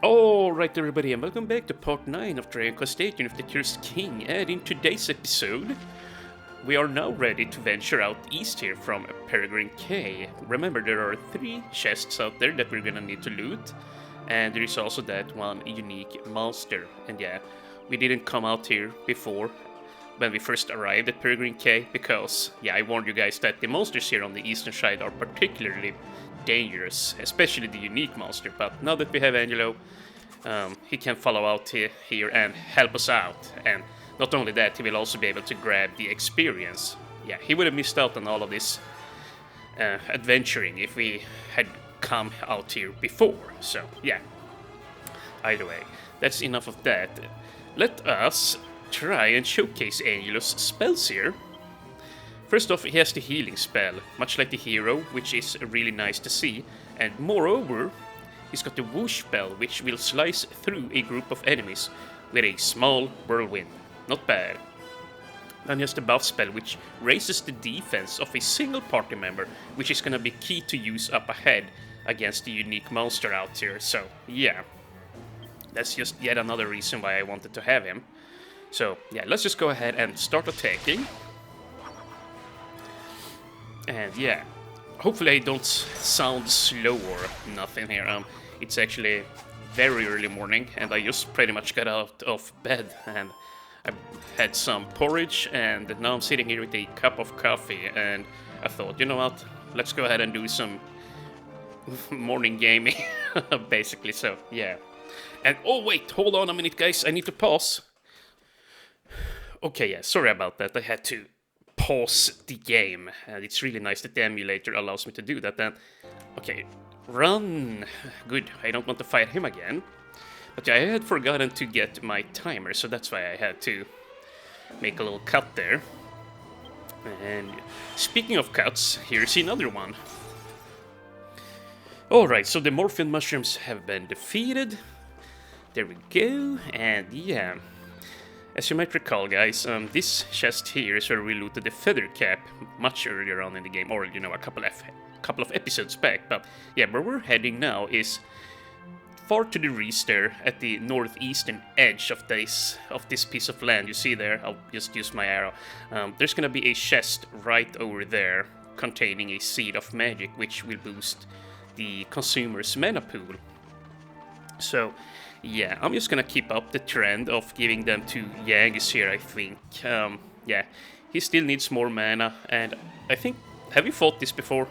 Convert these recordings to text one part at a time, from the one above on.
Alright everybody, and welcome back to part 9 of Dragon Quest VIII of the Cursed King, and in today's episode, we are now ready to venture out east here from Peregrine K. Remember, there are 3 chests out there that we're gonna need to loot, and there is also that one unique monster. And yeah, we didn't come out here before when we first arrived at Peregrine K, because, yeah, I warned you guys that the monsters here on the eastern side are particularly dangerous, especially the unique monster. But now that we have Angelo, he can follow out here and help us out. And not only that, he will also be able to grab the experience. Yeah, he would have missed out on all of this adventuring if we had come out here before. So yeah, either way, that's enough of that. Let us try and showcase Angelo's spells here. First off, he has the healing spell, much like the hero, which is really nice to see. And moreover, he's got the whoosh spell, which will slice through a group of enemies with a small whirlwind. Not bad. Then he has the buff spell, which raises the defense of a single party member, which is gonna be key to use up ahead against the unique monster out here. So yeah, that's just yet another reason why I wanted to have him. So yeah, let's just go ahead and start attacking. And yeah, hopefully I don't sound slow or nothing here. It's actually very early morning, and I just pretty much got out of bed, and I had some porridge, and now I'm sitting here with a cup of coffee, and I thought, you know what, let's go ahead and do some morning gaming, basically. So yeah. And oh wait, hold on a minute, guys, I need to pause. Okay, yeah, sorry about that, I had to pause the game, and it's really nice that the emulator allows me to do that. Then, okay, run. Good, I don't want to fight him again. But yeah, I had forgotten to get my timer, so that's why I had to make a little cut there. And speaking of cuts, here's another one. Alright, so the morphine mushrooms have been defeated. There we go, and yeah. As you might recall, guys, this chest here is where we looted the feather cap much earlier on in the game, or, you know, a couple of episodes back. But yeah, where we're heading now is far to the east there, at the northeastern edge of this piece of land. You see there, I'll just use my arrow. There's gonna be a chest right over there containing a seed of magic, which will boost the consumer's mana pool. So yeah, I'm just gonna keep up the trend of giving them to Yangus here, I think. Yeah, he still needs more mana, and I think... Have you fought this before?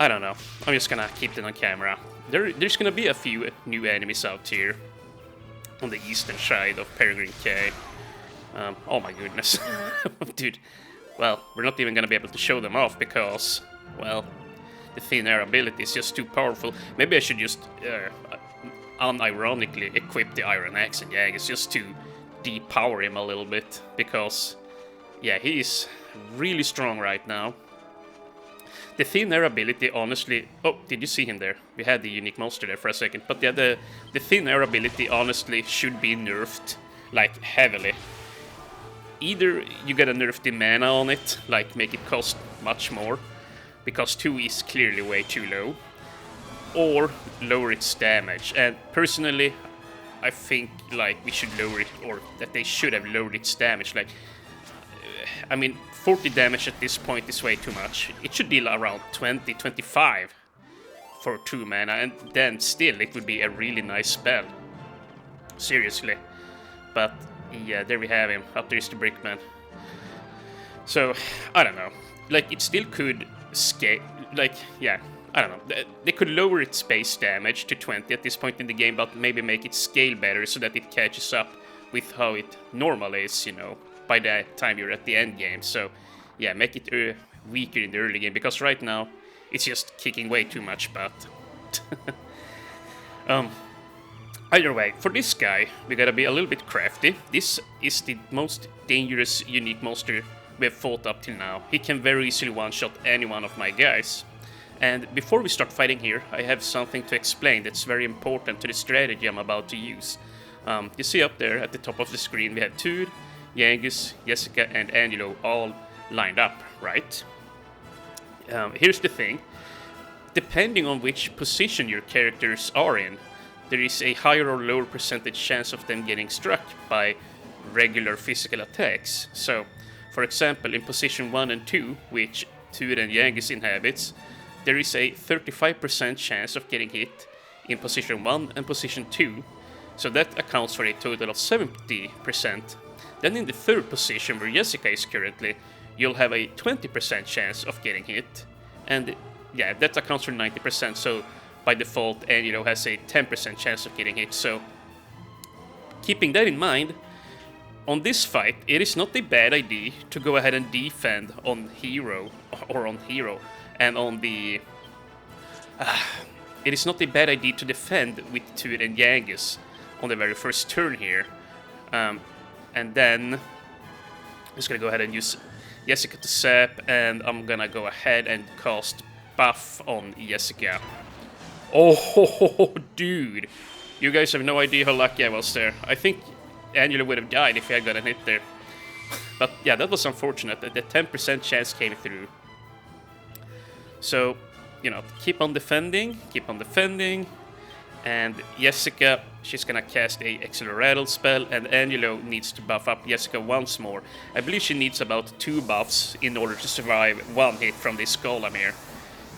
I don't know. I'm just gonna keep it on camera. There's gonna be a few new enemies out here on the eastern side of Peregrine K. Oh my goodness. Dude, well, we're not even gonna be able to show them off because, well, the thin air ability is just too powerful. Maybe I should just... unironically equip the Iron Axe and Yangus just to depower him a little bit, because yeah, he's really strong right now. The thin air ability, honestly... Oh, did you see him there? We had the unique monster there for a second. But yeah, the thin air ability honestly should be nerfed, like, heavily. Either you gotta nerf the mana on it, like make it cost much more, because 2 is clearly way too low, or lower its damage. And personally, I think like we should lower it, or that they should have lowered its damage. Like, I mean, 40 damage at this point is way too much. It should deal around 20, 25 for 2 mana, and then still it would be a really nice spell. Seriously. But yeah, there we have him. Up there is the Brickman. So, I don't know. Like, it still could scale, like, yeah, I don't know. They could lower its base damage to 20 at this point in the game, but maybe make it scale better so that it catches up with how it normally is, you know, by the time you're at the end game. So, yeah, make it weaker in the early game, because right now it's just kicking way too much butt. Either way, for this guy, we gotta be a little bit crafty. This is the most dangerous unique monster we've fought up till now. He can very easily one-shot any one of my guys. And before we start fighting here, I have something to explain that's very important to the strategy I'm about to use. You see up there at the top of the screen, we have Tude, Yangus, Jessica, and Angelo all lined up, right? Here's the thing. Depending on which position your characters are in, there is a higher or lower percentage chance of them getting struck by regular physical attacks. So, for example, in position 1 and 2, which Tur and Jägis inhabits, there is a 35% chance of getting hit in position 1 and position 2, so that accounts for a total of 70%. Then in the third position, where Jessica is currently, you'll have a 20% chance of getting hit, and yeah, that accounts for 90%, so by default, Angelo has a 10% chance of getting hit. So, keeping that in mind, on this fight, it is not a bad idea to go ahead and defend on Hero, and on the... it is not a bad idea to defend with Tur and Jägis on the very first turn here. And then, I'm just gonna go ahead and use Jessica to sap, and I'm gonna go ahead and cast buff on Jessica. Oh, dude. You guys have no idea how lucky I was there. I think Angela would have died if he had gotten hit there. But yeah, that was unfortunate that the 10% chance came through. So, you know, keep on defending. And Jessica, she's gonna cast a Accelerator spell, and Angelo needs to buff up Jessica once more. I believe she needs about 2 buffs in order to survive 1 hit from this golem here.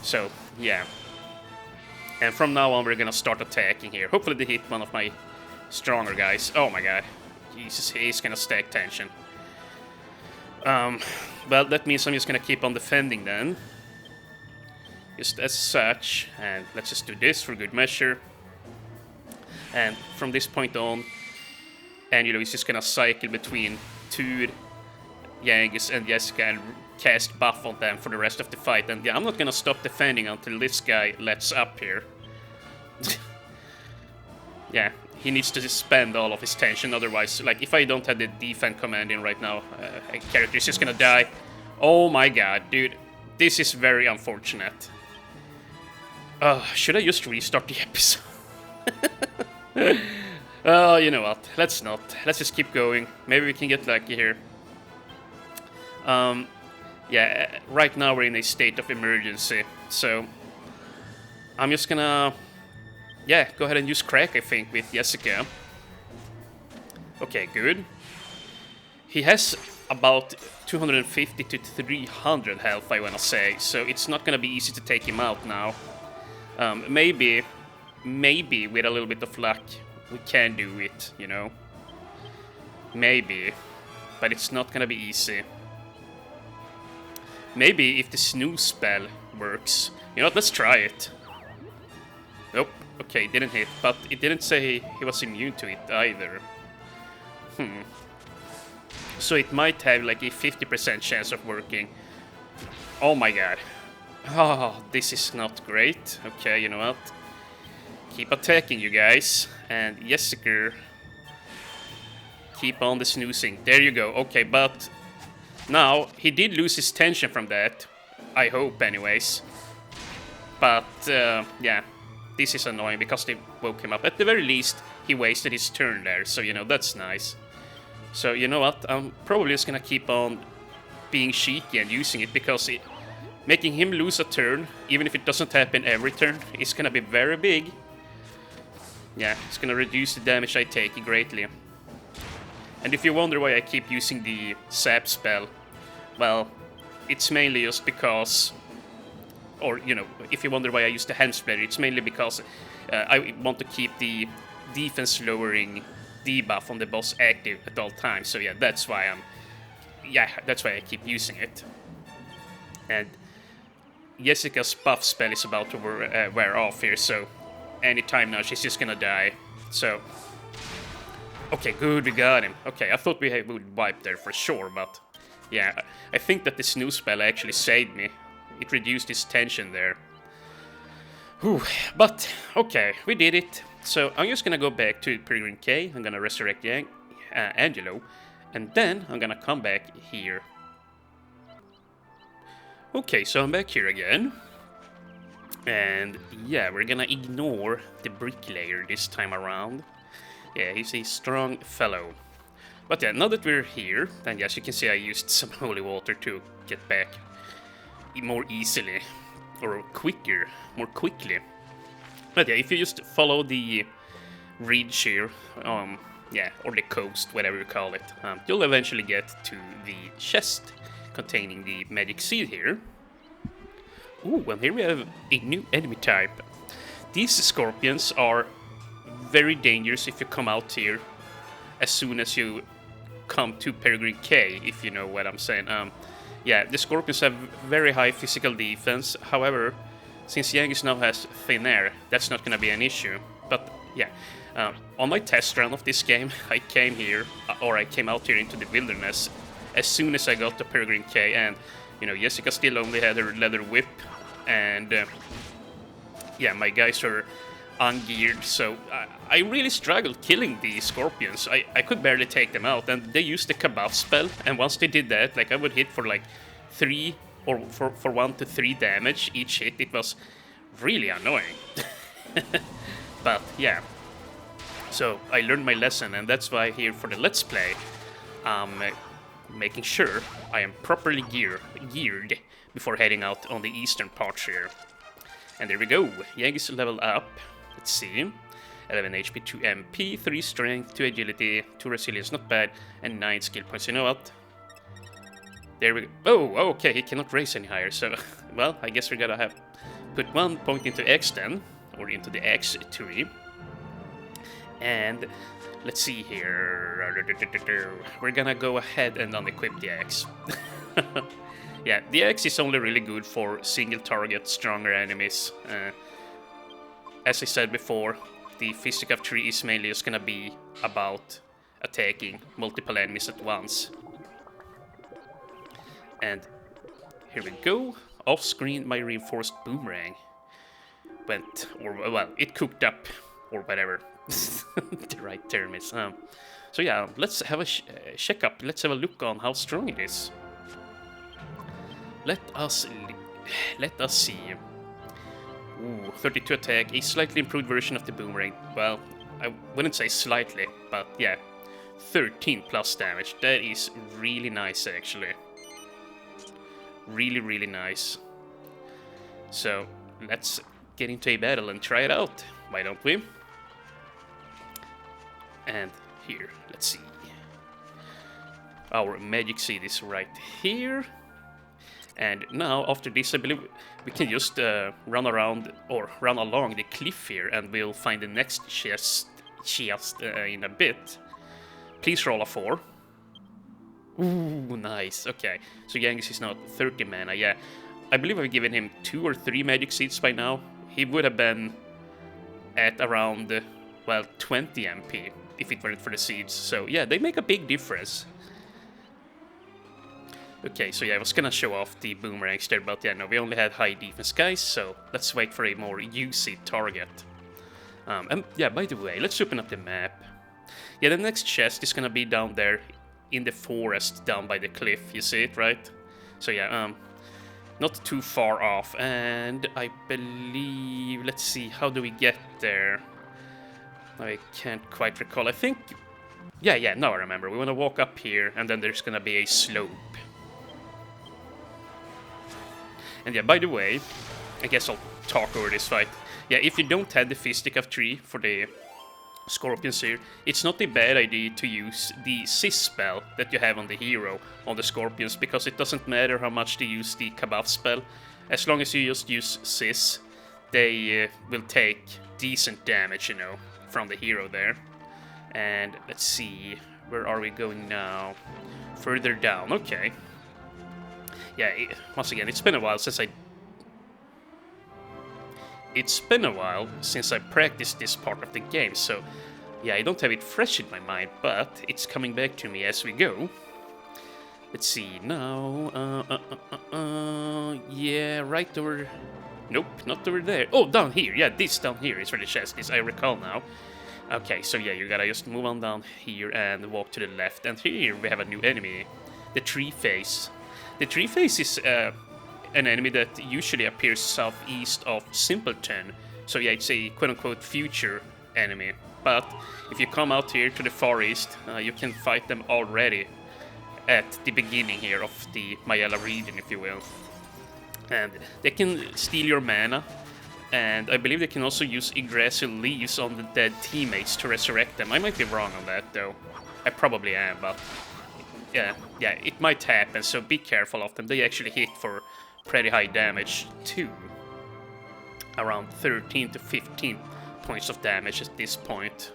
So, yeah. And from now on, we're gonna start attacking here. Hopefully they hit one of my stronger guys. Oh my god. Jesus, he's gonna stack tension. Well, that means I'm just gonna keep on defending then. Just as such. And let's just do this for good measure. And from this point on, Angelo is just gonna cycle between Tur, Jägis, and Jessica and cast buff on them for the rest of the fight. And yeah, I'm not gonna stop defending until this guy lets up here. Yeah, he needs to spend all of his tension, otherwise, like, if I don't have the defense command in right now, a character is just gonna die. Oh my god, dude. This is very unfortunate. Should I just restart the episode? Oh, you know what, let's not. Let's just keep going. Maybe we can get lucky here. Yeah, right now we're in a state of emergency, so I'm just gonna, yeah, go ahead and use crack, I think, with Jessica. Okay, good. He has about 250 to 300 health, I wanna say, so it's not gonna be easy to take him out now. Maybe with a little bit of luck, we can do it, you know? Maybe, but it's not gonna be easy. Maybe if the snooze spell works. You know what, let's try it. Nope, okay, didn't hit, but it didn't say he was immune to it either. So it might have like a 50% chance of working. Oh my god. Oh, this is not great. Okay, you know what? Keep attacking, you guys. And Jessica, keep on the snoozing. There you go. Okay, but now he did lose his tension from that. I hope, anyways. But yeah, this is annoying because they woke him up. At the very least, he wasted his turn there. So you know, that's nice. So you know what? I'm probably just gonna keep on being cheeky and using it, because making him lose a turn, even if it doesn't happen every turn, is gonna be very big. Yeah, it's gonna reduce the damage I take greatly. And if you wonder why I keep using the sap spell, well, it's mainly just because, or you know, if you wonder why I use the hand spreader, it's mainly because I want to keep the defense lowering debuff on the boss active at all times. So yeah, that's why I keep using it. And Jessica's buff spell is about to wear off here, so anytime now she's just gonna die. So, okay, good, we got him. Okay, I thought we would wipe there for sure, but yeah, I think that the snooze spell actually saved me. It reduced his tension there. Whew, but okay, we did it. So I'm just gonna go back to Peregrine K. I'm gonna resurrect Angelo, and then I'm gonna come back here. Okay, so I'm back here again. And yeah, we're gonna ignore the bricklayer this time around. Yeah, he's a strong fellow. But yeah, now that we're here, and as you can see, I used some holy water to get back more easily, or more quickly. But yeah, if you just follow the ridge here, yeah, or the coast, whatever you call it, you'll eventually get to the chest containing the magic seed here. Ooh, and here we have a new enemy type. These scorpions are very dangerous if you come out here as soon as you come to Peregrine K, if you know what I'm saying. Yeah, the scorpions have very high physical defense. However, since Yankees now has thin air, that's not gonna be an issue. But yeah, on my test run of this game, I came here, or I came out here into the wilderness as soon as I got to Peregrine K, and you know, Jessica still only had her leather whip, and yeah, my guys are ungeared, so I really struggled killing the scorpions. I could barely take them out, and they used the Kabuff spell, and once they did that, like, I would hit for like 3 or for 1 to 3 damage each hit. It was really annoying. But yeah, so I learned my lesson, and that's why here for the Let's Play, making sure I am properly geared before heading out on the eastern parts here. And there we go, Yankees level up. Let's see, 11 HP, 2 MP, 3 strength, 2 agility, 2 resilience, not bad, and 9 skill points. You know what? There we go. Oh, okay, he cannot raise any higher, so, well, I guess we're gonna have put 1 point into X then, or into the X tree. And let's see here. We're gonna go ahead and unequip the X. Yeah, the X is only really good for single target, stronger enemies. As I said before, the physical tree is mainly just gonna be about attacking multiple enemies at once. And here we go. Off screen, my reinforced boomerang went, or well, it cooked up, or whatever the right term is. So yeah, let's have a check up. Let's have a look on how strong it is. Let us see. Ooh, 32 attack, a slightly improved version of the boomerang. Well, I wouldn't say slightly, but yeah, 13 plus damage. That is really nice, actually. Really, really nice. So let's get into a battle and try it out. Why don't we? And here, let's see. Our magic seed is right here. And now, after this, I believe we can just run around, or run along the cliff here, and we'll find the next chest in a bit. Please roll a 4. Ooh, nice. Okay, so Yankees is now 30 mana. Yeah, I believe I've given him 2 or 3 magic seeds by now. He would have been at around, well, 20 MP if it weren't for the seeds. So yeah, they make a big difference. Okay, so yeah, I was gonna show off the boomerangs there, but yeah, no, we only had high defense guys, so let's wait for a more UC target. And yeah, by the way, let's open up the map. Yeah, the next chest is gonna be down there in the forest down by the cliff, you see it, right? So yeah, not too far off, and I believe, let's see, how do we get there? I can't quite recall. I think, yeah, now I remember. We wanna walk up here, and then there's gonna be a slope. And yeah, by the way, I guess I'll talk over this fight. Yeah, if you don't have the Fisticuff tree for the scorpions here, it's not a bad idea to use the Sis spell that you have on the hero on the scorpions, because it doesn't matter how much they use the Kabuff spell. As long as you just use Sis, they will take decent damage, you know, from the hero there. And let's see, where are we going now? Further down, okay. Yeah, once again, it's been a while since I practiced this part of the game, so yeah, I don't have it fresh in my mind, but it's coming back to me as we go. Let's see, now, yeah, right over, nope, not over there. Oh, down here, yeah, this down here is where the chest is, I recall now. Okay, so yeah, you gotta just move on down here and walk to the left, and here we have a new enemy, the Tree Face. The Tree Face is an enemy that usually appears southeast of Simpleton, so yeah, it's a quote-unquote future enemy. But if you come out here to the far east, you can fight them already at the beginning here of the Maella region, if you will. And they can steal your mana, And I believe they can also use Yggdrasil leaves on the dead teammates to resurrect them. I might be wrong on that, though. I probably am, but yeah, it might happen, so be careful of them. They actually hit for pretty high damage, too. Around 13 to 15 points of damage at this point.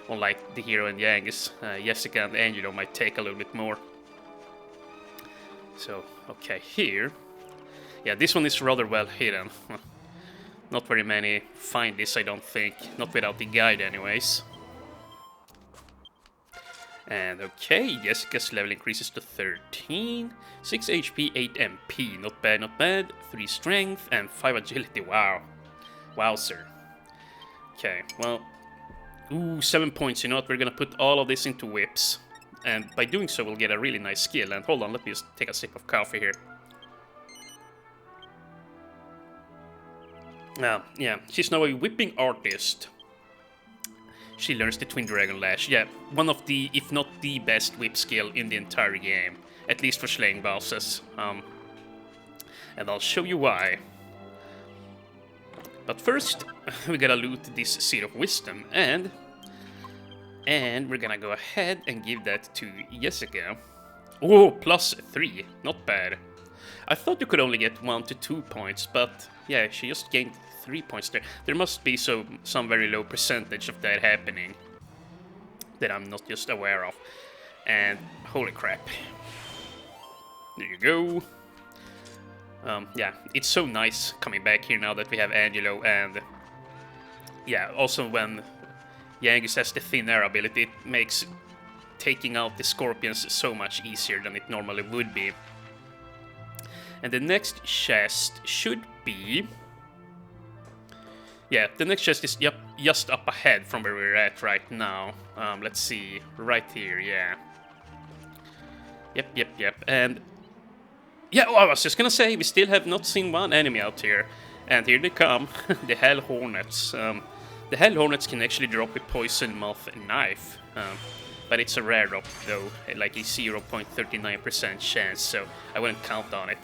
Unlike the hero and Yangus, Jessica and Angelo might take a little bit more. So, okay, here. Yeah, this one is rather well hidden. Not very many find this, I don't think. Not without the guide, anyways. And okay, Jessica's level increases to 13. 6 HP, 8 MP. Not bad, not bad. 3 strength and 5 agility. Wow. Wow, sir. Okay, well. Ooh, 7 points. You know what? We're gonna put all of this into whips. And by doing so, we'll get a really nice skill. And hold on, let me just take a sip of coffee here. Yeah, she's now a whipping artist. She learns the Twin Dragon Lash. Yeah, one of the, if not the best whip skill in the entire game. At least for slaying bosses. And I'll show you why. But first, we gotta loot this Seed of Wisdom, and we're gonna go ahead and give that to Jessica. Oh, plus 3, not bad. I thought you could only get 1 to 2 points, but yeah, she just gained 3 points there. There must be some very low percentage of that happening that I'm not just aware of. And holy crap. There you go. Yeah, it's so nice coming back here now that we have Angelo, and yeah, also when Yangus has the Thin Air ability, it makes taking out the Scorpions so much easier than it normally would be. And the next chest should be... yeah, the next chest is just up ahead from where we're at right now. Let's see, right here, yeah. Yep, and... yeah, oh, I was just gonna say, we still have not seen one enemy out here. And here they come, the Hell Hornets. The Hell Hornets can actually drop a Poison Moth Knife. But it's a rare drop, though, like a 0.39% chance, so I wouldn't count on it.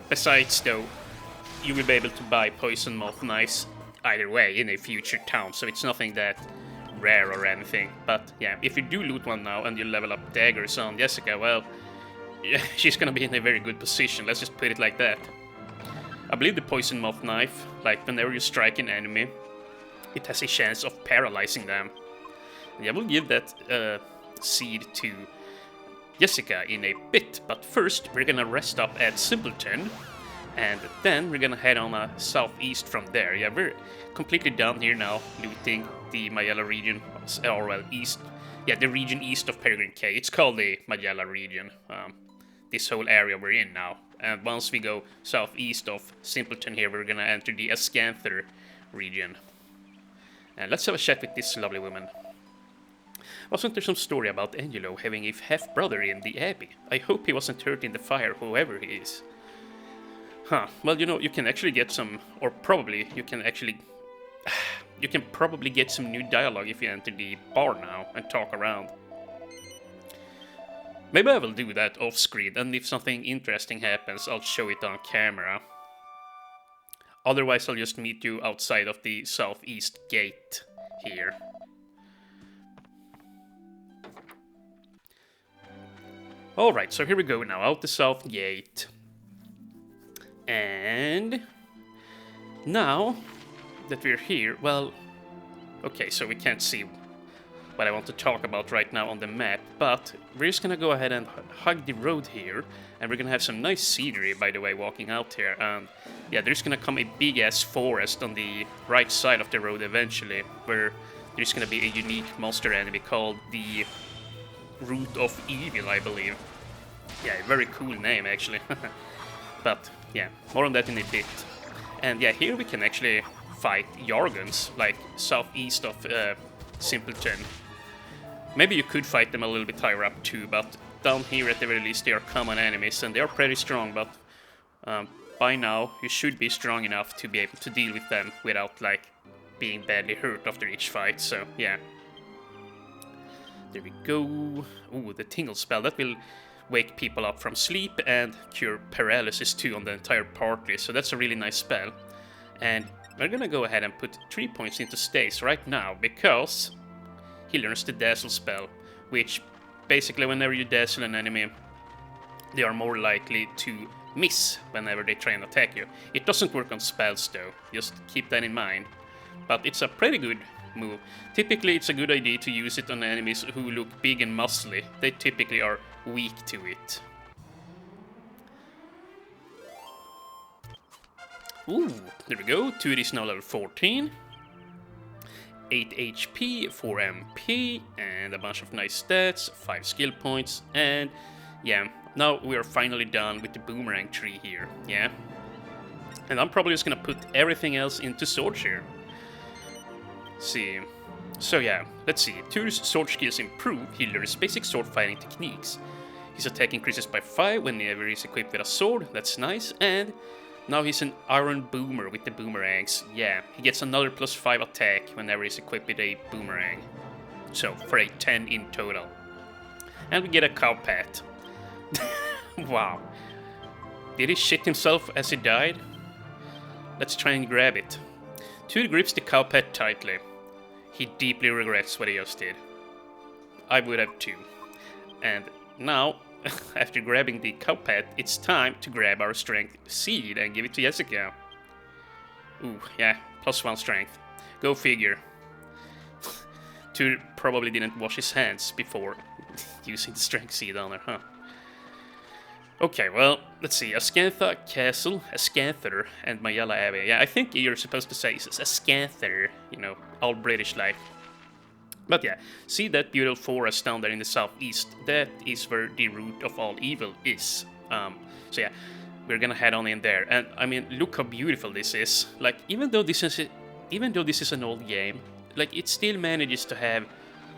Besides, though, you will be able to buy Poison Moth Knives either way in a future town, so it's nothing that rare or anything. But yeah, if you do loot one now and you level up daggers on Jessica, well, yeah, she's gonna be in a very good position, let's just put it like that. I believe the Poison Moth Knife, like whenever you strike an enemy, it has a chance of paralyzing them. And I will give that seed to Jessica in a bit, but first we're gonna rest up at Simpleton, and then we're gonna head on southeast from there. Yeah, we're completely down here now, looting the Maella region, or well, east. Yeah, the region east of Peregrine K. It's called the Maella region, this whole area we're in now. And once we go southeast of Simpleton here, we're gonna enter the Ascanther region. And let's have a chat with this lovely woman. Wasn't there some story about Angelo having a half-brother in the Abbey? I hope he wasn't hurt in the fire, whoever he is. Huh, well, you know, you can actually get some, or probably, you can probably get some new dialogue if you enter the bar now and talk around. Maybe I will do that off-screen, and if something interesting happens, I'll show it on camera. Otherwise, I'll just meet you outside of the southeast gate here. Alright, so here we go now, out the south gate. And now that we're here, well, okay, so we can't see what I want to talk about right now on the map, but we're just gonna go ahead and hug the road here, and we're gonna have some nice scenery, by the way, walking out here. And yeah, there's gonna come a big-ass forest on the right side of the road eventually, where there's gonna be a unique monster enemy called the Root of Evil, I believe. Yeah, very cool name, actually. But yeah, more on that in a bit. And yeah, here we can actually fight Yargons, like southeast of Simpleton. Maybe you could fight them a little bit higher up too, but down here at the very least they are common enemies, and they are pretty strong, but by now you should be strong enough to be able to deal with them without, like, being badly hurt after each fight, so yeah. There we go. Ooh, the Tingle spell, that will wake people up from sleep and cure paralysis too on the entire party, so that's a really nice spell. And we're gonna go ahead and put 3 points into Stace right now, because he learns the Dazzle spell, which basically whenever you dazzle an enemy, they are more likely to miss whenever they try and attack you. It doesn't work on spells though, just keep that in mind. But it's a pretty good move. Typically it's a good idea to use it on enemies who look big and muscly. They typically are weak to it. Ooh, there we go. Tude is now level 14. 8 HP, 4 MP, and a bunch of nice stats, 5 skill points, and yeah, now we are finally done with the boomerang tree here, yeah. And I'm probably just gonna put everything else into swords here. See, so yeah, let's see. Tude's sword skills improve, he learns basic sword fighting techniques. His attack increases by 5 whenever he's equipped with a sword, that's nice, and now he's an iron boomer with the boomerangs. Yeah, he gets another +5 attack whenever he's equipped with a boomerang. So, for a 10 in total. And we get a cow pat. Wow. Did he shit himself as he died? Let's try and grab it. Tude grips the cow pat tightly. He deeply regrets what he just did. I would have too. And now, after grabbing the cow pat, it's time to grab our strength seed and give it to Jessica. Ooh, yeah, +1 strength. Go figure. Tude probably didn't wash his hands before using the strength seed on her, huh? Okay, well, let's see. Ascantha Castle, Ascanther, and Maella Abbey. Yeah, I think you're supposed to say Ascanther, you know, all British like. But yeah, see that beautiful forest down there in the southeast? That is where the root of all evil is. So yeah, we're gonna head on in there. And I mean, look how beautiful this is. Like, even though this is an old game, like, it still manages to have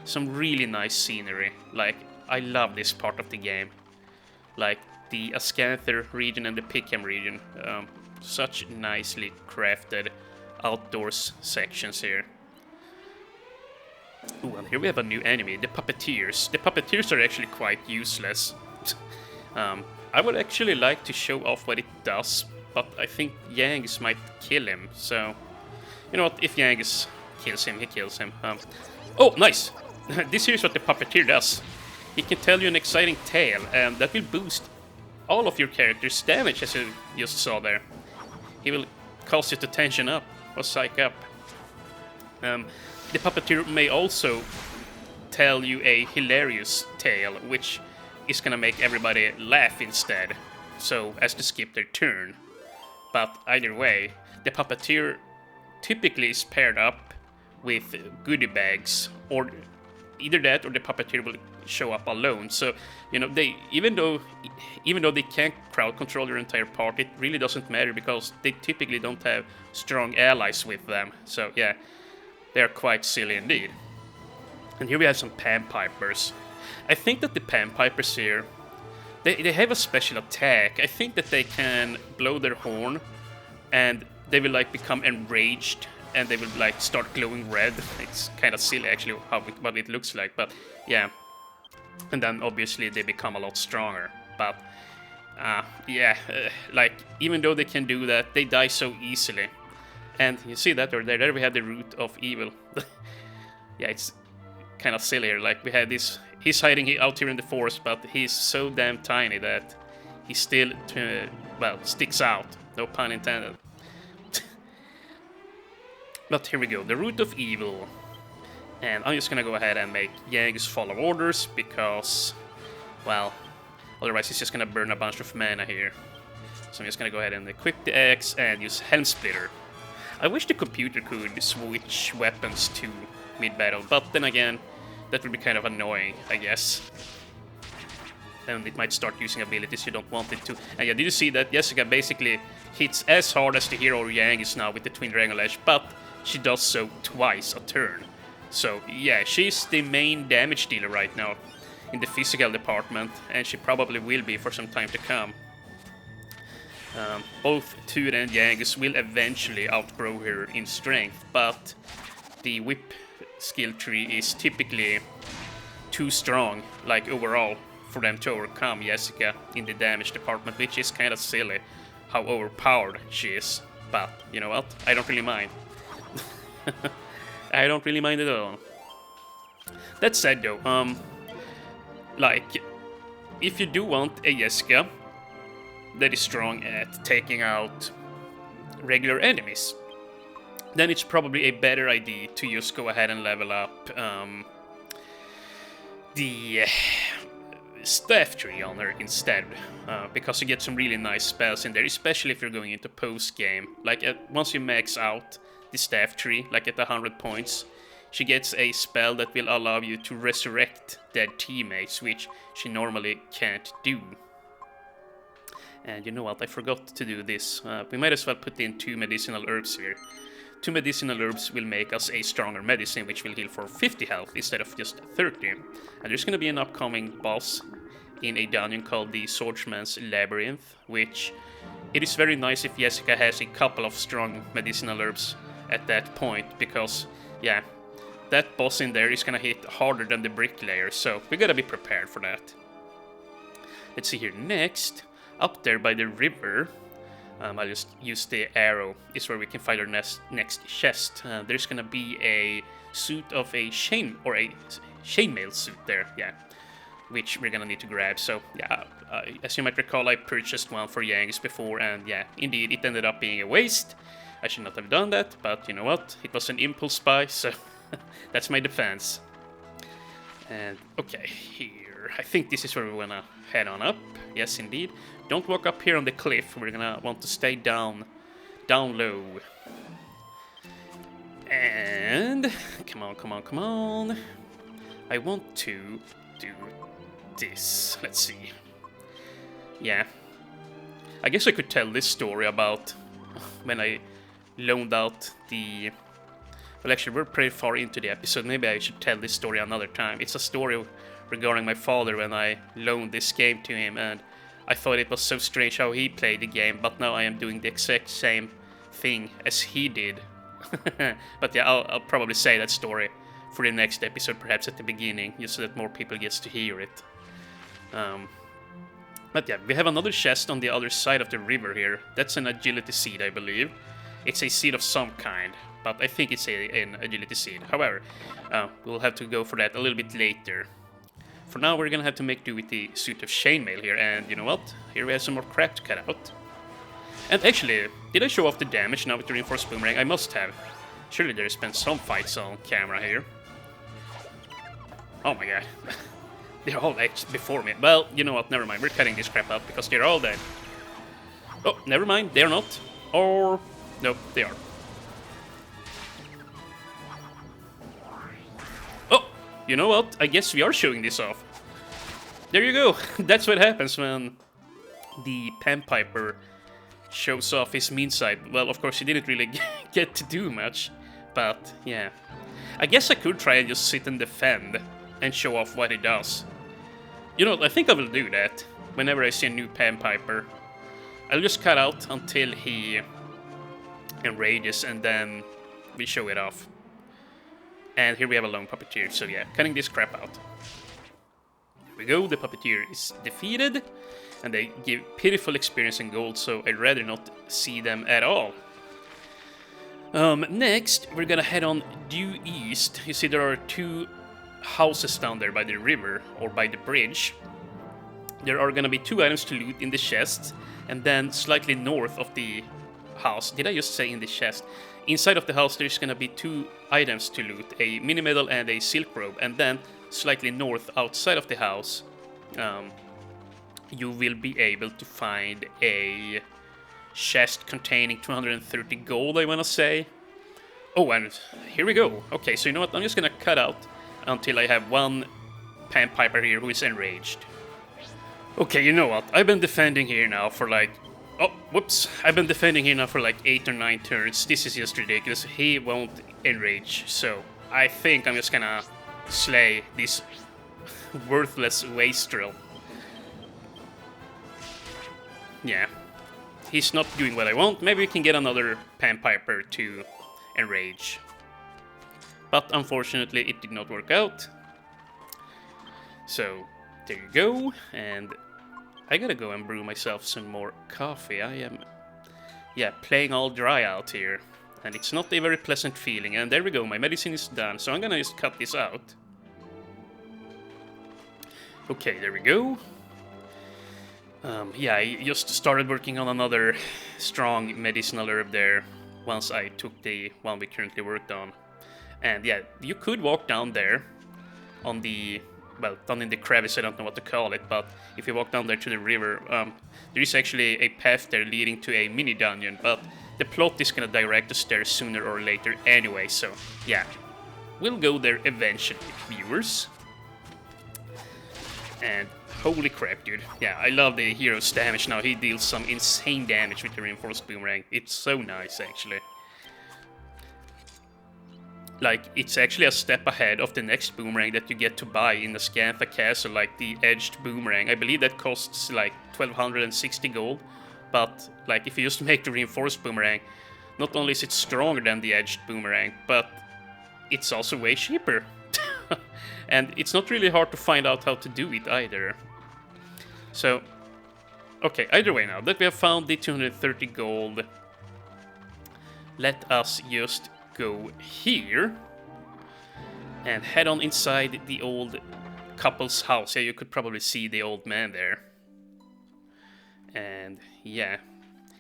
some really nice scenery. Like, I love this part of the game. Like, the Ascanther region and the Pickham region. Such nicely crafted outdoors sections here. Ooh, and here we have a new enemy, the Puppeteers. The Puppeteers are actually quite useless. I would actually like to show off what it does, but I think Yangs might kill him, so... You know what, if Yangs kills him, he kills him. Oh, nice! This here is what the Puppeteer does. He can tell you an exciting tale, and that will boost all of your character's damage, as you just saw there. He will cause you to tension up, or psych up. The Puppeteer may also tell you a hilarious tale, which is gonna make everybody laugh instead, so as to skip their turn. But either way, the Puppeteer typically is paired up with goodie bags, or either that or the Puppeteer will show up alone. So, you know, they even though they can't crowd control your entire party, it really doesn't matter because they typically don't have strong allies with them. So yeah, they're quite silly indeed. And here we have some panpipers. I think that the panpipers here, they have a special attack. I think that they can blow their horn and they will like become enraged and they will like start glowing red. It's kind of silly actually what it looks like, but yeah. And then obviously they become a lot stronger. But yeah, like even though they can do that, they die so easily. And you see that or there we have the root of evil. Yeah, it's kind of silly here. Like we had this, he's hiding out here in the forest, but he's so damn tiny that he still, well, sticks out. No pun intended. But here we go, the root of evil. And I'm just gonna go ahead and make Yangs follow orders because, well, otherwise he's just gonna burn a bunch of mana here. So I'm just gonna go ahead and equip the axe and use Helm Splitter. I wish the computer could switch weapons to mid-battle, but then again, that would be kind of annoying, I guess. And it might start using abilities you don't want it to. And yeah, did you see that Jessica basically hits as hard as the hero Yang is now with the Twin Dragon Lash, but she does so twice a turn. So yeah, she's the main damage dealer right now in the physical department, and she probably will be for some time to come. Both Tude and Yangus will eventually outgrow her in strength, but the whip skill tree is typically too strong, like overall, for them to overcome Jessica in the damage department, which is kind of silly how overpowered she is. But, you know what? I don't really mind. I don't really mind at all. That said though, like, if you do want a Jessica that is strong at taking out regular enemies, then it's probably a better idea to just go ahead and level up the staff tree on her instead, because you get some really nice spells in there, especially if you're going into post-game. Like, once you max out the staff tree, like at 100 points, she gets a spell that will allow you to resurrect dead teammates, which she normally can't do. And you know what, I forgot to do this. We might as well put in 2 medicinal herbs here. 2 medicinal herbs will make us a stronger medicine, which will heal for 50 health instead of just 30. And there's gonna be an upcoming boss in a dungeon called the Swordsman's Labyrinth, which it is very nice if Jessica has a couple of strong medicinal herbs at that point, because, yeah, that boss in there is gonna hit harder than the bricklayer, so we gotta be prepared for that. Let's see here, next, up there by the river, I'll just use the arrow, is where we can find our next chest. There's gonna be a suit of a chainmail suit there, yeah, which we're gonna need to grab. So yeah, as you might recall, I purchased one for Yangs before, and yeah, indeed, it ended up being a waste. I should not have done that, but you know what? It was an impulse buy, so that's my defense. And okay, here, I think this is where we wanna head on up. Yes, indeed. Don't walk up here on the cliff. We're gonna want to stay down low. And come on. I want to do this. Let's see. Yeah. I guess I could tell this story about when I loaned out the... Well, actually, we're pretty far into the episode. Maybe I should tell this story another time. It's a story regarding my father when I loaned this game to him, and I thought it was so strange how he played the game, but now I am doing the exact same thing as he did. But yeah, I'll probably say that story for the next episode, perhaps at the beginning, just so that more people gets to hear it. But yeah, we have another chest on the other side of the river here. That's an agility seed, I believe. It's a seed of some kind, but I think it's an agility seed. However, we'll have to go for that a little bit later. For now, we're gonna have to make do with the suit of chainmail here, and you know what? Here we have some more crap to cut out. And actually, did I show off the damage now with the reinforced boomerang? I must have. Surely there's been some fights on camera here. Oh my god. They're all actually before me. Well, you know what? Never mind. We're cutting this crap out because they're all dead. Oh, never mind. They're not. Or... no, they are. Oh, you know what? I guess we are showing this off. There you go. That's what happens when the Panpiper shows off his mean side. Well, of course, he didn't really get to do much. But, yeah. I guess I could try and just sit and defend and show off what he does. You know, I think I will do that whenever I see a new Panpiper. I'll just cut out until he enrages and then we show it off. And here we have a lone puppeteer, so yeah, cutting this crap out. Here we go, the puppeteer is defeated, and they give pitiful experience in gold, so I'd rather not see them at all. Next, we're gonna head on due east. You see there are 2 houses down there by the river, or by the bridge. There are gonna be 2 items to loot in the chest, and then slightly north of the house. Did I just say in the chest? Inside of the house there's gonna be 2 items to loot, a mini medal and a silk robe, and then slightly north outside of the house you will be able to find a chest containing 230 gold, I wanna say. Oh, and here we go. Okay, so you know what, I'm just gonna cut out until I have 1 Panpiper here who is enraged. Okay, you know what, I've been defending here now for like... oh, whoops. I've been defending here now for like 8 or 9 turns. This is just ridiculous. He won't enrage, so I think I'm just gonna slay this worthless wastrel. Yeah. He's not doing what I want. Maybe we can get another Panpiper to enrage. But unfortunately, it did not work out. So, there you go. And I gotta go and brew myself some more coffee. I am yeah, playing all dry out here. And it's not a very pleasant feeling. And there we go, my medicine is done, so I'm gonna just cut this out. Okay, there we go. Yeah, I just started working on another strong medicinal herb there once I took the one we currently worked on. And yeah, you could walk down there on the, well, down in the crevice, I don't know what to call it, but if you walk down there to the river, there is actually a path there leading to a mini dungeon, but the plot is gonna direct us there sooner or later anyway, so yeah, we'll go there eventually, viewers. And holy crap, dude. Yeah, I love the hero's damage now. He deals some insane damage with the reinforced boomerang. It's so nice, actually. Like, it's actually a step ahead of the next boomerang that you get to buy in the Scantha Castle, like the edged boomerang. I believe that costs like 1260 gold. But, like, if you just make the reinforced boomerang, not only is it stronger than the edged boomerang, but it's also way cheaper. And it's not really hard to find out how to do it either. So, okay, either way now, that we have found the 230 gold, let us just go here and head on inside the old couple's house. Yeah, you could probably see the old man there. And yeah,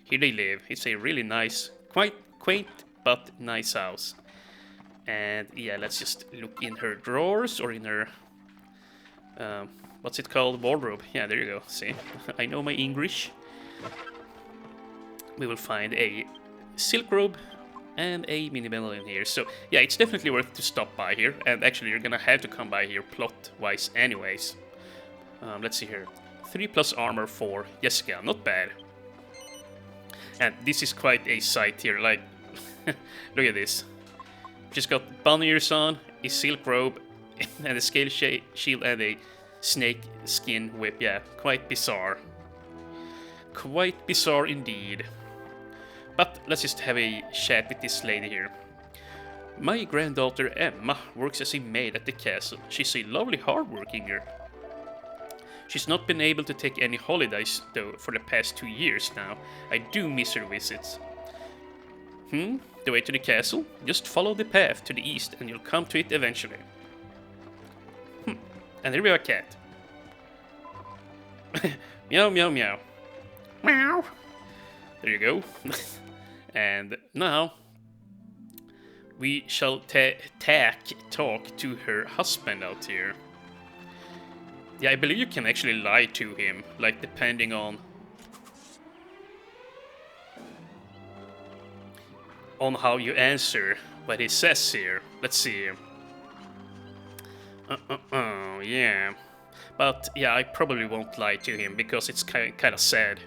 here they live. It's a really nice, quite quaint, but nice house. And yeah, let's just look in her drawers, or in her, what's it called, wardrobe. Yeah, there you go, see, I know my English. We will find a silk robe and a mini medal in here. So yeah, it's definitely worth to stop by here, and actually you're gonna have to come by here plot-wise anyways. Let's see here, 3+ armor for Jessica, not bad. And this is quite a sight here, like, look at this. She's got bunny ears on, a silk robe, and a scale shield, and a snake skin whip. Yeah, quite bizarre. Quite bizarre indeed. But let's just have a chat with this lady here. My granddaughter Emma works as a maid at the castle. She's a lovely hard-working girl. She's not been able to take any holidays, though, for the past 2 years now. I do miss her visits. The way to the castle? Just follow the path to the east and you'll come to it eventually. And here we have a cat. Meow, meow, meow. Meow. There you go. And now we shall talk to her husband out here. Yeah, I believe you can actually lie to him, like depending on how you answer what he says here. Let's see. Yeah. But yeah, I probably won't lie to him because it's kind of sad.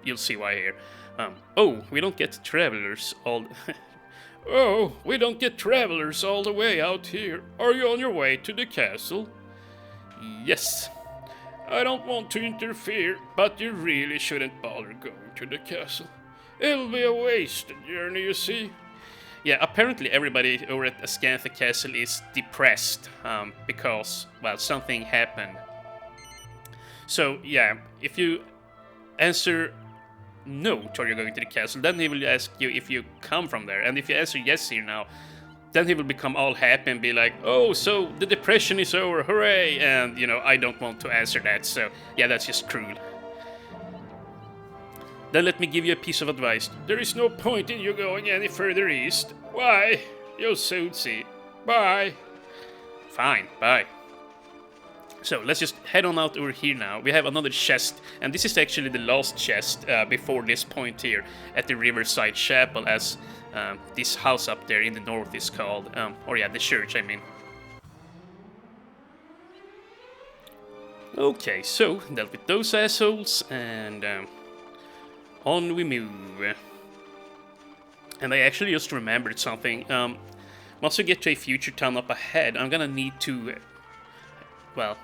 You'll see why here. Oh, we don't get travelers all. Oh, we don't get travelers all the way out here. Are you on your way to the castle? Yes. I don't want to interfere, but you really shouldn't bother going to the castle. It'll be a wasted journey, you see. Yeah, apparently everybody over at Scantha Castle is depressed because, well, something happened. So, yeah, if you answer no to you're going to the castle, then he will ask you if you come from there. And if you answer yes here now, then he will become all happy and be like, oh, so the depression is over, hooray! And, you know, I don't want to answer that, so yeah, that's just cruel. Then let me give you a piece of advice. There is no point in you going any further east. Why? You'll soon see. Bye. Fine, bye. So let's just head on out over here now. We have another chest, and this is actually the last chest before this point here at the Riverside Chapel, as this house up there in the north is called. Or yeah, the church, I mean. Okay, so dealt with those assholes, and on we move. And I actually just remembered something. Once we get to a future town up ahead, I'm gonna need to... Well,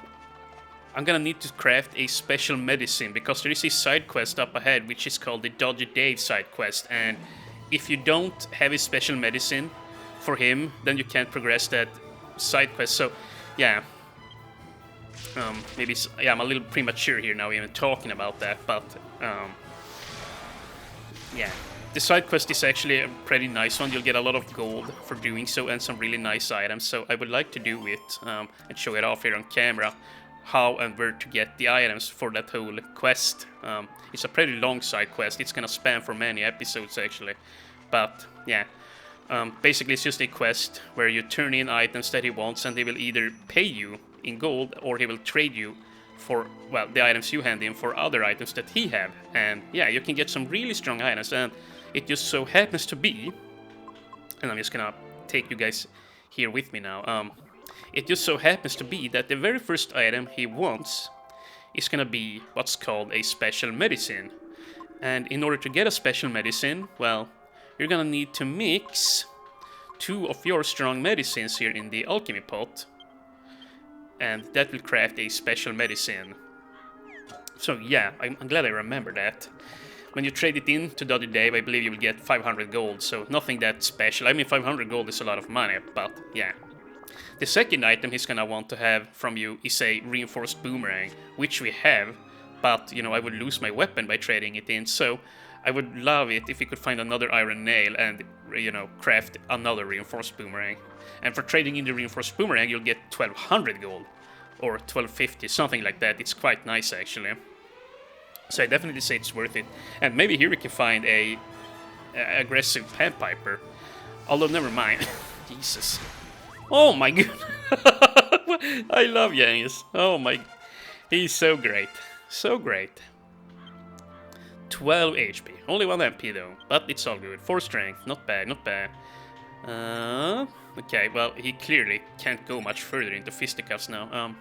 I'm gonna need to craft a special medicine, because there is a side quest up ahead which is called the Dodgy Dave side quest, and if you don't have a special medicine for him, then you can't progress that side quest. So, yeah. Maybe yeah, I'm a little premature here now even talking about that, but yeah. The side quest is actually a pretty nice one. You'll get a lot of gold for doing so and some really nice items. So I would like to do it and show it off here on camera, how and where to get the items for that whole quest. It's a pretty long side quest. It's gonna span for many episodes actually. But yeah, basically it's just a quest where you turn in items that he wants and they will either pay you in gold or he will trade you for, well, the items you hand in for other items that he have. And yeah, you can get some really strong items, and it just so happens to be, and I'm just gonna take you guys here with me now, it just so happens to be that the very first item he wants is gonna be what's called a special medicine. And in order to get a special medicine, well, you're gonna need to mix 2 of your strong medicines here in the alchemy pot, and that will craft a special medicine. So yeah, I'm glad I remember that. When you trade it in to Dodgy Dave, I believe you will get 500 gold, so nothing that special. I mean, 500 gold is a lot of money, but yeah. The second item he's gonna want to have from you is a reinforced boomerang, which we have, but, you know, I would lose my weapon by trading it in, so I would love it if we could find another iron nail and, you know, craft another reinforced boomerang. And for trading in the reinforced boomerang, you'll get 1200 gold, or 1250, something like that. It's quite nice, actually. So I definitely say it's worth it. And maybe here we can find a aggressive panpiper. Although, never mind. Jesus. Oh my god. I love Yannis. Oh my. He's so great. So great. 12 HP. Only 1 MP though. But it's all good. 4 strength. Not bad, not bad. Okay, well, he clearly can't go much further into fisticuffs now.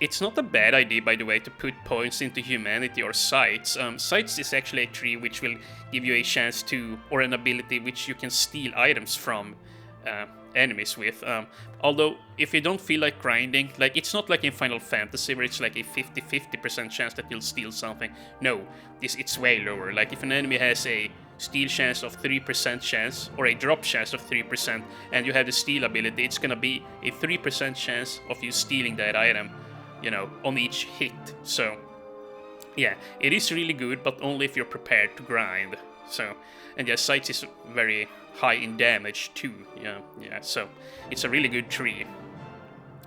It's not a bad idea, by the way, to put points into humanity or sights. Sights is actually a tree which will give you a chance to, or an ability which you can steal items from enemies with. Although, if you don't feel like grinding, like, it's not like in Final Fantasy where it's like a 50-50% chance that you'll steal something. No, it's way lower. Like, if an enemy has a steal chance of 3% chance, or a drop chance of 3%, and you have the steal ability, it's gonna be a 3% chance of you stealing that item, you know, on each hit. So, yeah, it is really good, but only if you're prepared to grind. So, and yeah, Sights is very high in damage too, yeah, so it's a really good tree.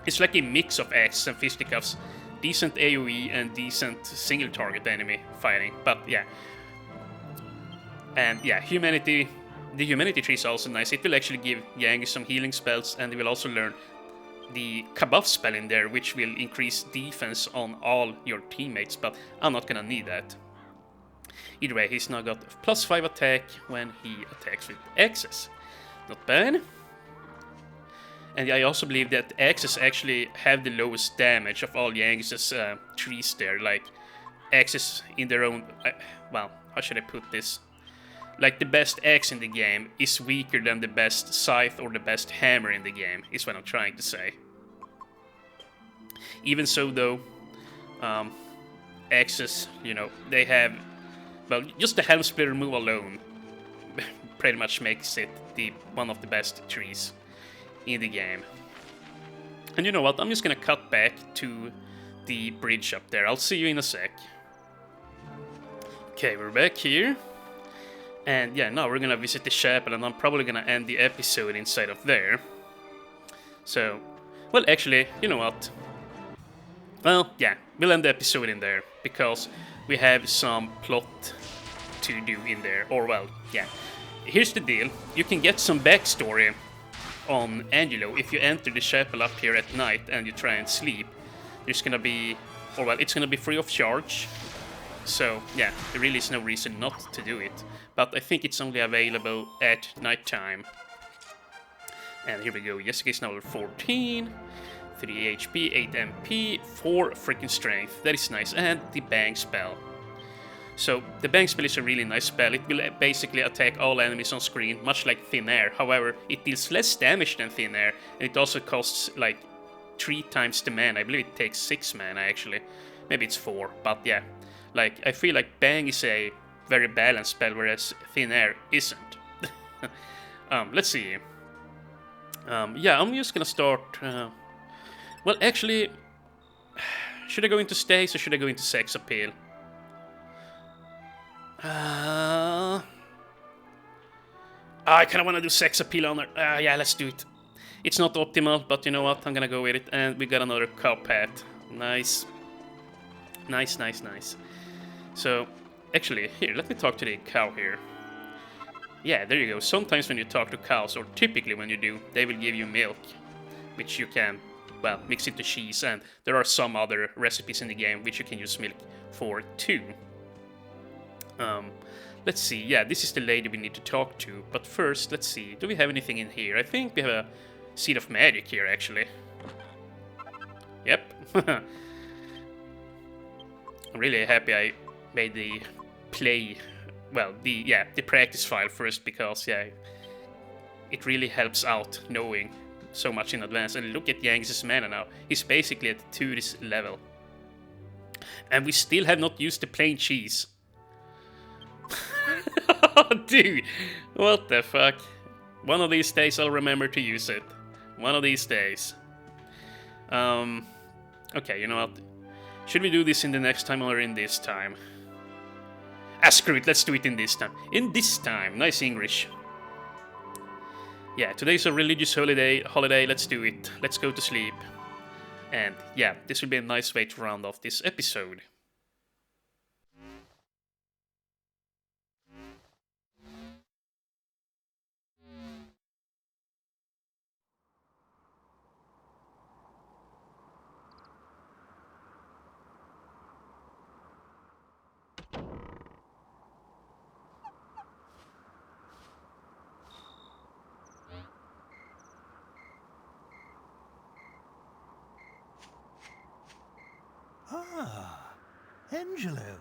It's like a mix of axes and fisticuffs, decent AoE and decent single target enemy fighting, but yeah. And yeah, humanity, the humanity tree is also nice. It will actually give Yang some healing spells, and they will also learn the Kabuff spell in there, which will increase defense on all your teammates, but I'm not gonna need that. Either way, he's now got +5 attack when he attacks with axes. Not bad. And I also believe that axes actually have the lowest damage of all Yang's trees there. Like, axes in their own... well, how should I put this? Like, the best axe in the game is weaker than the best scythe or the best hammer in the game, is what I'm trying to say. Even so, though, axes, you know, they have... well, just the helm splitter move alone pretty much makes it one of the best trees in the game. And you know what, I'm just gonna cut back to the bridge up there. I'll see you in a sec. Okay, we're back here. And yeah, now we're gonna visit the chapel, and I'm probably gonna end the episode inside of there. So, well, actually, you know what? Well, yeah, we'll end the episode in there, because we have some plot to do in there. Or, well, yeah. Here's the deal. You can get some backstory on Angelo if you enter the chapel up here at night and you try and sleep. There's gonna be... or, well, it's gonna be free of charge. So, yeah, there really is no reason not to do it. But I think it's only available at nighttime. And here we go. Jessica's now level 14. 3 HP, 8 MP, 4 freaking strength. That is nice. And the bang spell. So, the bang spell is a really nice spell. It will basically attack all enemies on screen, much like Thin Air. However, it deals less damage than Thin Air, and it also costs, like, 3 times the mana. I believe it takes 6 mana, actually. Maybe it's 4, but yeah. Like, I feel like Bang is a very balanced spell, whereas Thin Air isn't. Let's see. Yeah, I'm just gonna start... well, actually... should I go into Stays or should I go into Sex Appeal? I kind of want to do sex appeal on her. Yeah, let's do it. It's not optimal, but you know what? I'm gonna go with it. And we got another cow pet. Nice. Nice, nice, nice. So, actually, here, let me talk to the cow here. Yeah, there you go. Sometimes when you talk to cows, or typically when you do, they will give you milk, which you can, well, mix into cheese. And there are some other recipes in the game which you can use milk for too. Let's see. Yeah, this is the lady we need to talk to. But first, let's see. Do we have anything in here? I think we have a seed of magic here, actually. Yep. I'm really happy I made the play, well, the practice file first, because, yeah, it really helps out knowing so much in advance. And look at Yangis's mana now. He's basically at 2 level. And we still have not used the plain cheese. Dude, what the fuck? One of these days I'll remember to use it. One of these days. Okay, you know what? Should we do this in the next time or in this time? Ah, screw it, let's do it in this time. In this time, nice English. Yeah, today's a religious holiday, let's do it. Let's go to sleep. And yeah, this will be a nice way to round off this episode. Ah, Angelo.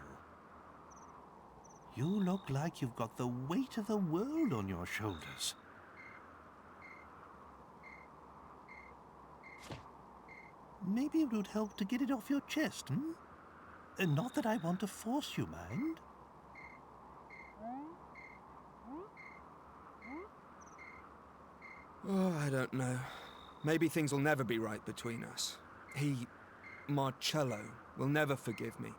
You look like you've got the weight of the world on your shoulders. Maybe it would help to get it off your chest, hmm? Not that I want to force you, mind. Oh, I don't know. Maybe things will never be right between us. Marcello, will never forgive me.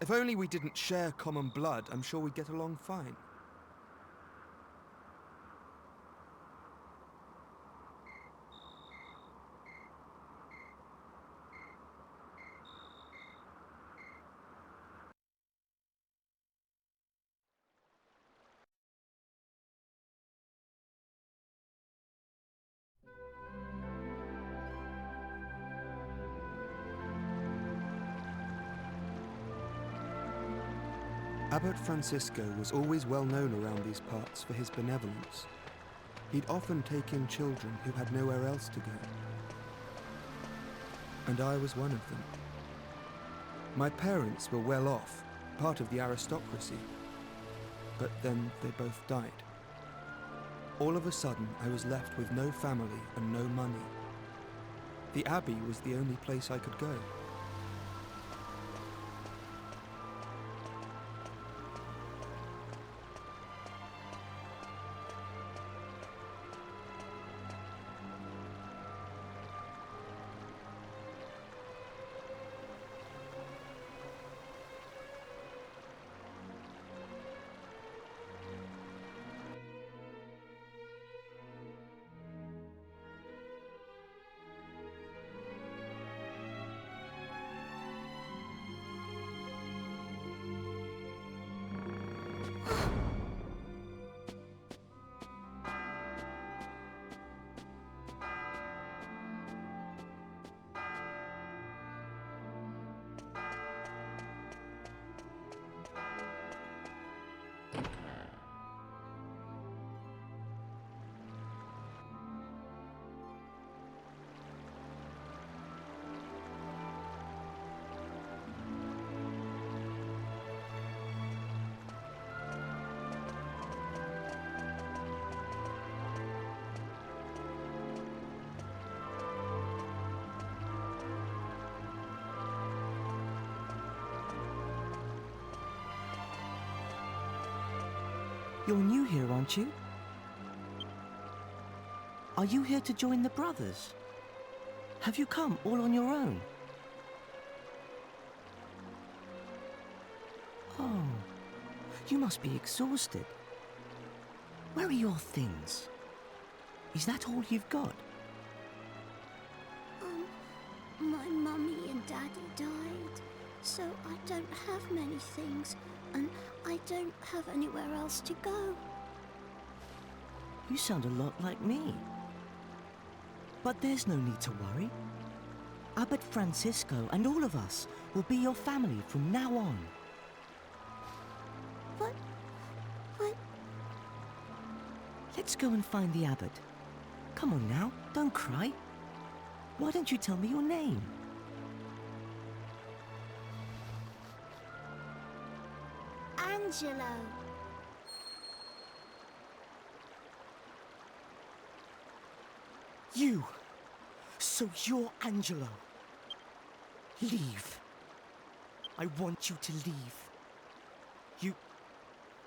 If only we didn't share common blood, I'm sure we'd get along fine. Abbot Francisco was always well known around these parts for his benevolence. He'd often take in children who had nowhere else to go. And I was one of them. My parents were well off, part of the aristocracy. But then they both died. All of a sudden, I was left with no family and no money. The Abbey was the only place I could go. You're new here, aren't you? Are you here to join the brothers? Have you come all on your own? Oh, you must be exhausted. Where are your things? Is that all you've got? My mummy and daddy died, so I don't have many things, and I don't have anywhere else to go. You sound a lot like me. But there's no need to worry. Abbot Francisco and all of us will be your family from now on. But... Let's go and find the abbot. Come on now, don't cry. Why don't you tell me your name? Angelo. You! So you're Angelo. Leave. I want you to leave. You...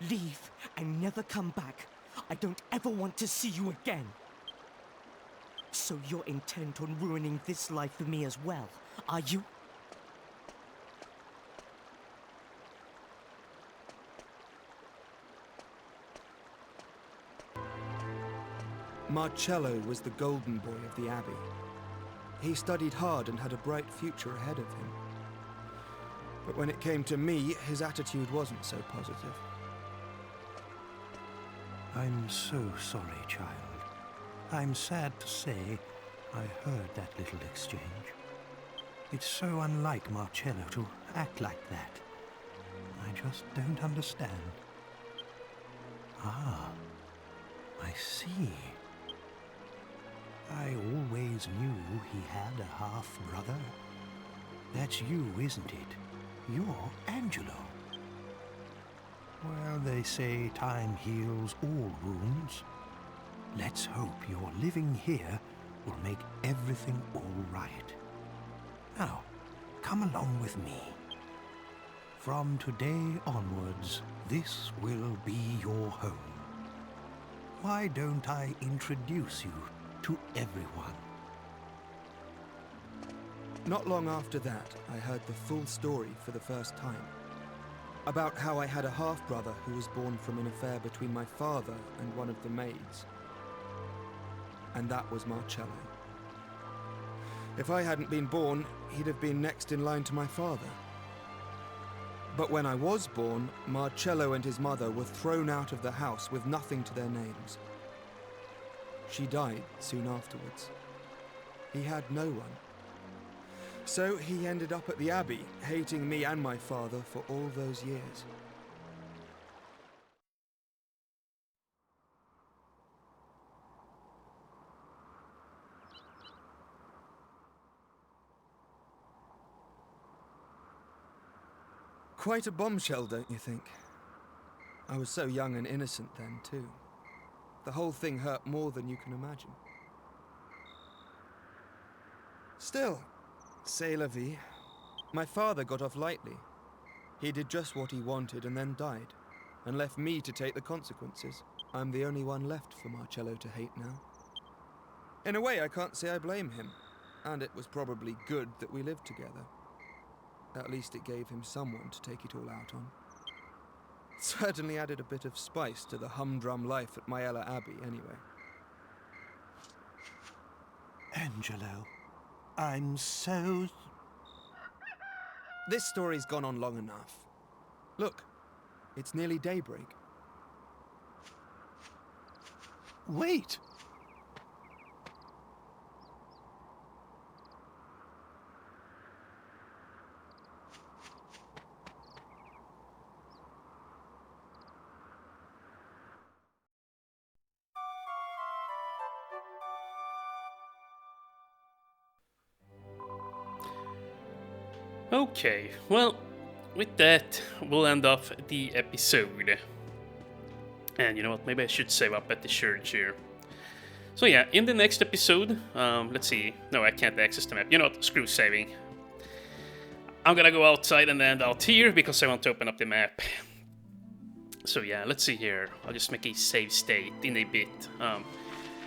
leave and never come back. I don't ever want to see you again. So you're intent on ruining this life for me as well, are you? Marcello was the golden boy of the Abbey. He studied hard and had a bright future ahead of him. But when it came to me, his attitude wasn't so positive. I'm so sorry, child. I'm sad to say I heard that little exchange. It's so unlike Marcello to act like that. I just don't understand. Ah, I see. I always knew he had a half-brother. That's you, isn't it? You're Angelo. Well, they say time heals all wounds. Let's hope your living here will make everything all right. Now, come along with me. From today onwards, this will be your home. Why don't I introduce you to everyone? Not long after that, I heard the full story for the first time. About how I had a half-brother who was born from an affair between my father and one of the maids. And that was Marcello. If I hadn't been born, he'd have been next in line to my father. But when I was born, Marcello and his mother were thrown out of the house with nothing to their names. She died soon afterwards. He had no one. So he ended up at the Abbey, hating me and my father for all those years. Quite a bombshell, don't you think? I was so young and innocent then, too. The whole thing hurt more than you can imagine. Still, c'est la vie. My father got off lightly. He did just what he wanted and then died, and left me to take the consequences. I'm the only one left for Marcello to hate now. In a way, I can't say I blame him, and it was probably good that we lived together. At least it gave him someone to take it all out on. It certainly added a bit of spice to the humdrum life at Maella Abbey, anyway. Angelo, I'm so... This story's gone on long enough. Look, it's nearly daybreak. Wait! Okay, well, with that, we'll end off the episode. And you know what, maybe I should save up at the church here. So yeah, in the next episode, let's see. No, I can't access the map. You know what, screw saving. I'm gonna go outside and end out here because I want to open up the map. So yeah, let's see here. I'll just make a save state in a bit.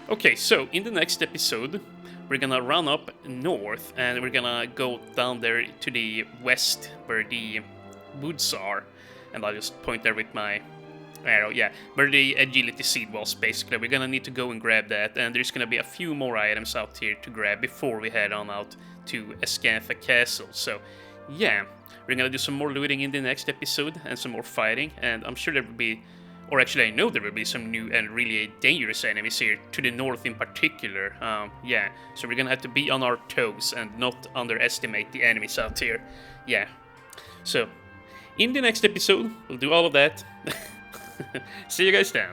Okay, so in the next episode, we're gonna run up north and we're gonna go down there to the west where the woods are. And I'll just point there with my arrow, yeah, where the agility seed was, basically. We're gonna need to go and grab that, and there's gonna be a few more items out here to grab before we head on out to Escantha Castle. So, yeah, we're gonna do some more looting in the next episode, and some more fighting, and I'm sure there will be, or actually I know there will be some new and really dangerous enemies here, to the north in particular. Yeah, so we're gonna have to be on our toes and not underestimate the enemies out here. Yeah, so in the next episode, we'll do all of that. See you guys then.